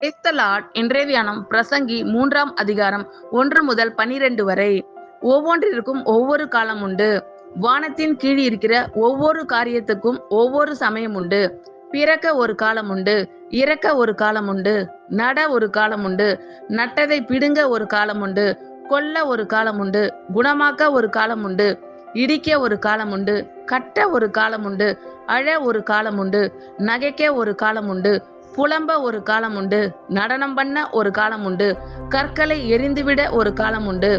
Praise the Lord. இன்றைய தியானம் பிரசங்கி 3ஆம் அதிகாரம் 1 முதல் 12 வரை. ஒவ்வொன்றிற்கும் ஒவ்வொரு காலம் உண்டு. வானத்தின் கீழ் இருக்கிற ஒவ்வொரு காரியத்துக்கும் ஒவ்வொரு சமயம் உண்டு. பிறக்க ஒரு காலம் உண்டு, இறக்க ஒரு காலம் உண்டு, நட ஒரு காலம் உண்டு, நட்டதை பிடுங்க ஒரு காலம் உண்டு, கொல்ல ஒரு காலம் உண்டு, குணமாக்க ஒரு காலம் உண்டு, இடிக்க ஒரு காலம் உண்டு, கட்ட ஒரு காலம் உண்டு, அழ ஒரு காலம் உண்டு, நகைக்க ஒரு காலம் உண்டு, புலம்ப ஒரு காலம் உண்டு, நடனம் பண்ண ஒரு காலம் உண்டு, கற்களை எரிந்துவிட ஒரு காலம் உண்டு,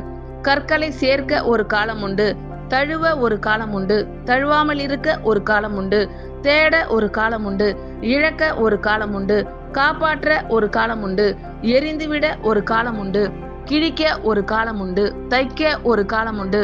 கற்களை சேர்க்க ஒரு காலம் உண்டு, தழுவ ஒரு காலம் உண்டு, தழுவாமல் இருக்க ஒரு காலம் உண்டு, தேட ஒரு காலம் உண்டு, இழக்க ஒரு காலம் உண்டு, காப்பாற்ற ஒரு காலம் உண்டு, எரிந்துவிட ஒரு காலம் உண்டு, கிழிக்க ஒரு காலம் உண்டு, தைக்க ஒரு காலம் உண்டு,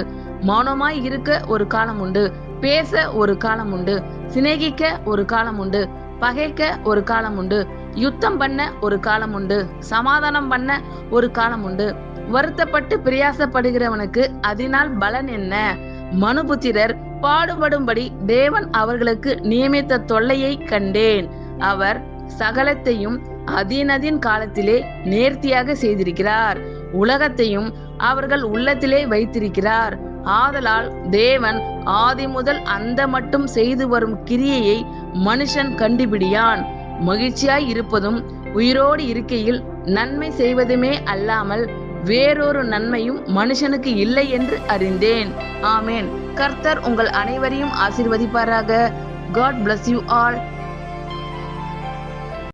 மௌனமாய் இருக்க ஒரு காலம் உண்டு, பேச ஒரு காலம் உண்டு, சிநேகிக்க ஒரு காலம் உண்டு, பகைக்க ஒரு காலம் உண்டு, யுத்தம் பண்ண ஒரு காலம் உண்டு, சமாதானம் பண்ண ஒரு காலம் உண்டு. வருத்தப்பட்டு பிரயாசப்படுகிறவனுக்கு அதனால் பலன் என்ன? மனுபுத்திரர் பாடுபடும்படி தேவன் அவர்களுக்கு நியமித்த தொல்லையை கண்டேன். அவர் சகலத்தையும் அதீனதின் காலத்திலே நேர்த்தியாக செய்திருக்கிறார். உலகத்தையும் அவர்கள் உள்ளத்திலே வைத்திருக்கிறார். ஆதலால் தேவன் ஆதி முதல் அந்த மட்டும் செய்து வரும் கிரியையை மனுஷன் கண்டுபிடியான். மகிழ்ச்சியாய் இருப்பதும் உயிரோடு இருக்கையில் நன்மை செய்வதுமே அல்லாமல் வேறொரு நன்மையும் மனுஷனுக்கு இல்லை என்று அறிந்தேன். ஆமேன். கர்த்தர் உங்கள் அனைவரையும் ஆசீர்வதிப்பாராக. God bless you all.